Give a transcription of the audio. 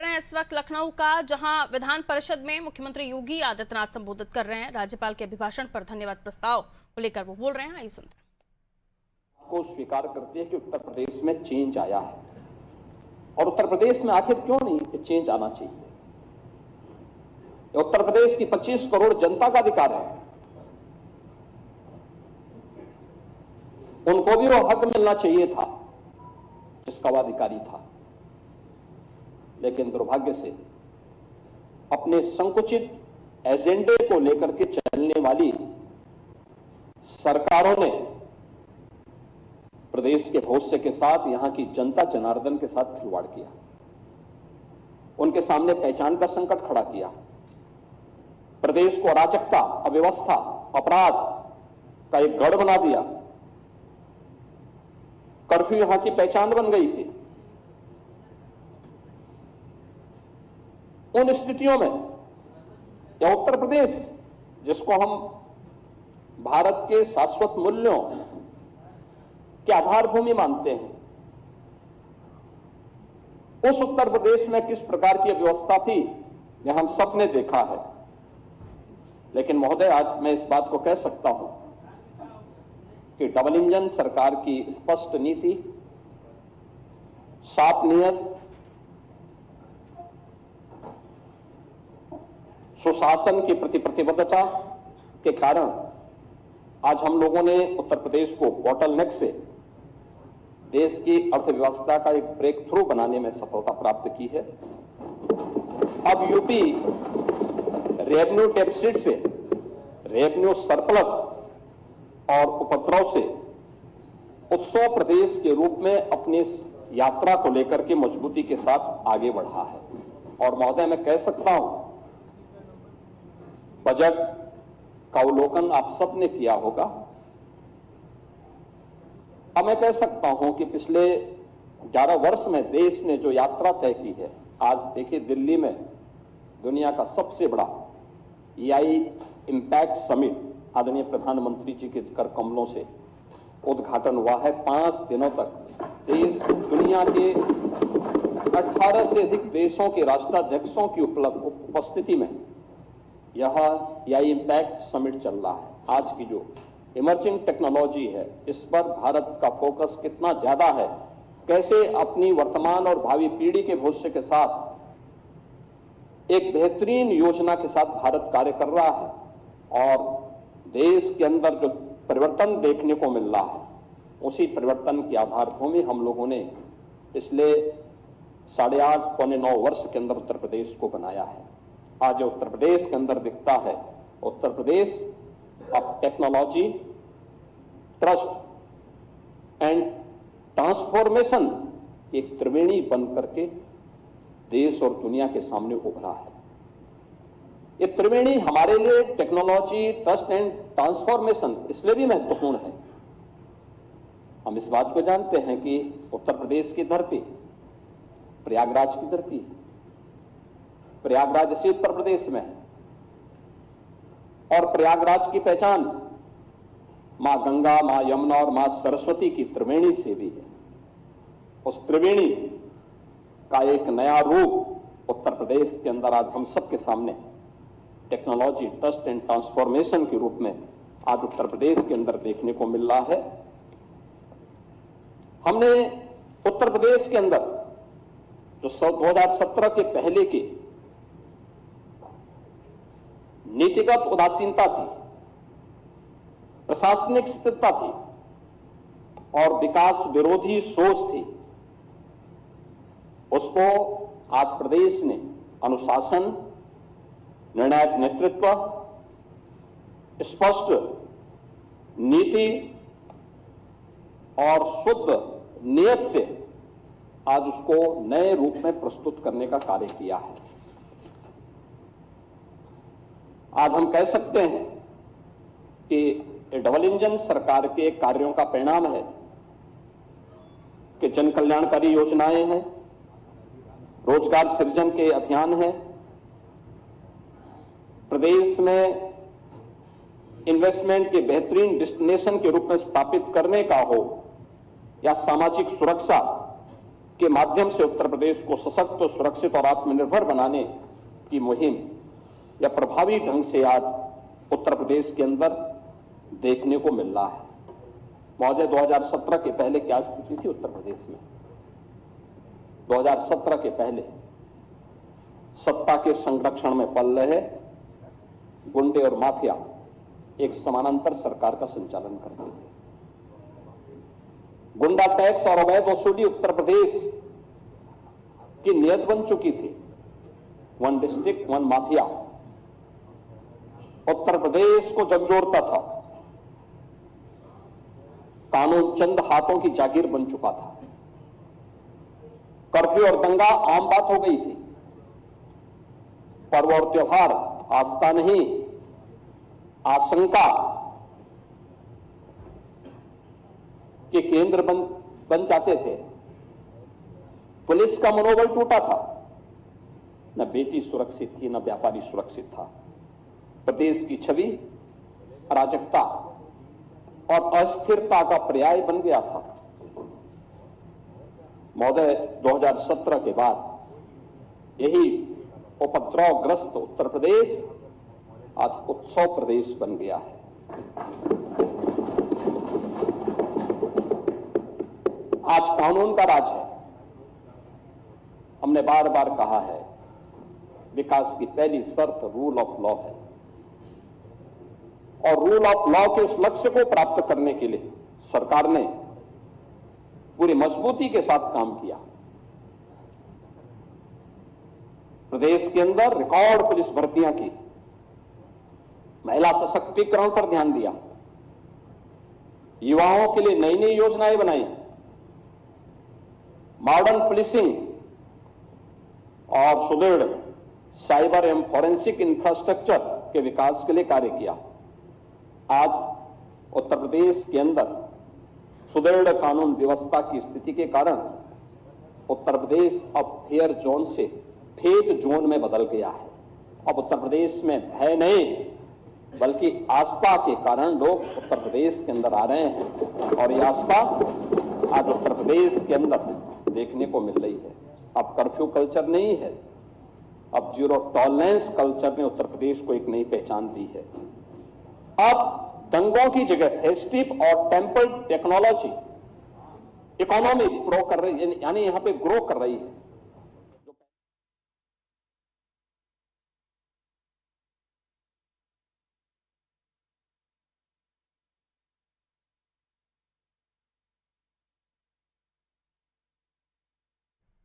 इस वक्त लखनऊ का, जहां विधान परिषद में मुख्यमंत्री योगी आदित्यनाथ संबोधित कर रहे हैं। राज्यपाल के अभिभाषण पर धन्यवाद प्रस्ताव को लेकर वो बोल रहे हैं। आइए सुनते हैं। को स्वीकार करते हैं कि उत्तर प्रदेश में चेंज आया है, और उत्तर प्रदेश में आखिर क्यों नहीं चेंज आना चाहिए। उत्तर प्रदेश की 25 करोड़ जनता का अधिकार है, उनको भी वो हक मिलना चाहिए था जिसका वो अधिकारी था। लेकिन दुर्भाग्य से अपने संकुचित एजेंडे को लेकर के चलने वाली सरकारों ने प्रदेश के भविष्य के साथ, यहां की जनता जनार्दन के साथ खिलवाड़ किया, उनके सामने पहचान का संकट खड़ा किया, प्रदेश को अराजकता, अव्यवस्था, अपराध का एक गढ़ बना दिया। कर्फ्यू यहां की पहचान बन गई थी। उन स्थितियों में यह उत्तर प्रदेश, जिसको हम भारत के शाश्वत मूल्यों की आधारभूमि मानते हैं, उस उत्तर प्रदेश में किस प्रकार की व्यवस्था थी यह हम सबने देखा है। लेकिन महोदय, आज मैं इस बात को कह सकता हूं कि डबल इंजन सरकार की स्पष्ट नीति, साफ नियत, सुशासन की प्रति प्रतिबद्धता के कारण आज हम लोगों ने उत्तर प्रदेश को बॉटलनेक से देश की अर्थव्यवस्था का एक ब्रेक थ्रू बनाने में सफलता प्राप्त की है। अब यूपी रेवेन्यू डेफिसिट से रेवेन्यू सरप्लस और उपद्रव से उत्सव प्रदेश के रूप में अपनी यात्रा को लेकर के मजबूती के साथ आगे बढ़ा है। और महोदय, मैं कह सकता हूं, बजट का अवलोकन आप सबने किया होगा। अब मैं कह सकता हूं कि पिछले 11 वर्ष में देश ने जो यात्रा तय की है, आज देखिए दिल्ली में दुनिया का सबसे बड़ा EI इम्पैक्ट समिट आदरणीय प्रधानमंत्री जी के कर कमलों से उद्घाटन हुआ है। 5 दिनों तक देश दुनिया के 18 से अधिक देशों के राष्ट्राध्यक्षों की उपस्थिति में यह EI इम्पैक्ट समिट चल रहा है। आज की जो इमर्जिंग टेक्नोलॉजी है, इस पर भारत का फोकस कितना ज्यादा है, कैसे अपनी वर्तमान और भावी पीढ़ी के भविष्य के साथ एक बेहतरीन योजना के साथ भारत कार्य कर रहा है, और देश के अंदर जो परिवर्तन देखने को मिल रहा है, उसी परिवर्तन की आधारभूमि हम लोगों ने पिछले 8.5 पौने 9 वर्ष के अंदर उत्तर प्रदेश को बनाया है। आज उत्तर प्रदेश के अंदर दिखता है, उत्तर प्रदेश अब टेक्नोलॉजी, ट्रस्ट एंड ट्रांसफॉर्मेशन एक त्रिवेणी बन करके देश और दुनिया के सामने उभरा है। ये त्रिवेणी हमारे लिए टेक्नोलॉजी, ट्रस्ट एंड ट्रांसफॉर्मेशन इसलिए भी महत्वपूर्ण है। हम इस बात को जानते हैं कि उत्तर प्रदेश की धरती प्रयागराज की धरती है। प्रयागराज इसी उत्तर प्रदेश में है, और प्रयागराज की पहचान मां गंगा, मां यमुना और मां सरस्वती की त्रिवेणी से भी है। उस त्रिवेणी का एक नया रूप उत्तर प्रदेश के अंदर आज हम सबके सामने टेक्नोलॉजी, ट्रस्ट एंड ट्रांसफॉर्मेशन के रूप में आज उत्तर प्रदेश के अंदर देखने को मिल रहा है। हमने उत्तर प्रदेश के अंदर जो 2017 के पहले की नीतिगत उदासीनता थी, प्रशासनिक स्थिरता थी और विकास विरोधी सोच थी, उसको आज प्रदेश ने अनुशासन, निर्णायक नेतृत्व, स्पष्ट नीति और शुद्ध नियत से आज उसको नए रूप में प्रस्तुत करने का कार्य किया है। आज हम कह सकते हैं कि डबल इंजन सरकार के कार्यों का परिणाम है कि जन कल्याणकारी योजनाएं हैं, रोजगार सृजन के अभियान हैं, प्रदेश में इन्वेस्टमेंट के बेहतरीन डेस्टिनेशन के रूप में स्थापित करने का हो, या सामाजिक सुरक्षा के माध्यम से उत्तर प्रदेश को सशक्त, सुरक्षित और आत्मनिर्भर बनाने की मुहिम या प्रभावी ढंग से आज उत्तर प्रदेश के अंदर देखने को मिल रहा है। महोदय, 2017 के पहले क्या स्थिति थी उत्तर प्रदेश में? 2017 के पहले सत्ता के संरक्षण में पल रहे गुंडे और माफिया एक समानांतर सरकार का संचालन करते थे। गुंडा टैक्स और अवैध वसूली उत्तर प्रदेश की नियत बन चुकी थी। One district one mafia Uttar Pradesh को झकझोरता था। कानून चंद हाथों की जागीर बन चुका था। कर्फ्यू और दंगा आम बात हो गई थी। पर्व और त्योहार आस्था नहीं, आशंका के केंद्र बन जाते थे। पुलिस का मनोबल टूटा था। न बेटी सुरक्षित थी, न व्यापारी सुरक्षित था। प्रदेश की छवि अराजकता और अस्थिरता का पर्याय बन गया था। महोदय, 2017 के बाद यही उपद्रवग्रस्त उत्तर प्रदेश आज उत्सव प्रदेश बन गया है। आज कानून का राज है। हमने बार बार कहा है, विकास की पहली शर्त रूल ऑफ लॉ है और रूल ऑफ लॉ के उस लक्ष्य को प्राप्त करने के लिए सरकार ने पूरी मजबूती के साथ काम किया। प्रदेश के अंदर रिकॉर्ड पुलिस भर्तियां की, महिला सशक्तिकरण पर ध्यान दिया, युवाओं के लिए नई नई योजनाएं बनाई, मॉडर्न पुलिसिंग और सुदृढ़ साइबर एवं फॉरेंसिक इंफ्रास्ट्रक्चर के विकास के लिए कार्य किया। आज उत्तर प्रदेश के अंदर सुदृढ़ कानून व्यवस्था की स्थिति के कारण उत्तर प्रदेश अब फेयर जोन से फेक जोन में बदल गया है। अब उत्तर प्रदेश में भय नहीं बल्कि आस्था के कारण लोग उत्तर प्रदेश के अंदर आ रहे हैं और यह आस्था आज उत्तर प्रदेश के अंदर देखने को मिल रही है। अब कर्फ्यू कल्चर नहीं है, अब जीरो टॉलरेंस कल्चर ने उत्तर प्रदेश को एक नई पहचान दी है। अब दंगों की जगह फेस्टिव और टेम्पल टेक्नोलॉजी इकोनॉमी ग्रो कर रही है, यानी यहां पे ग्रो कर रही है।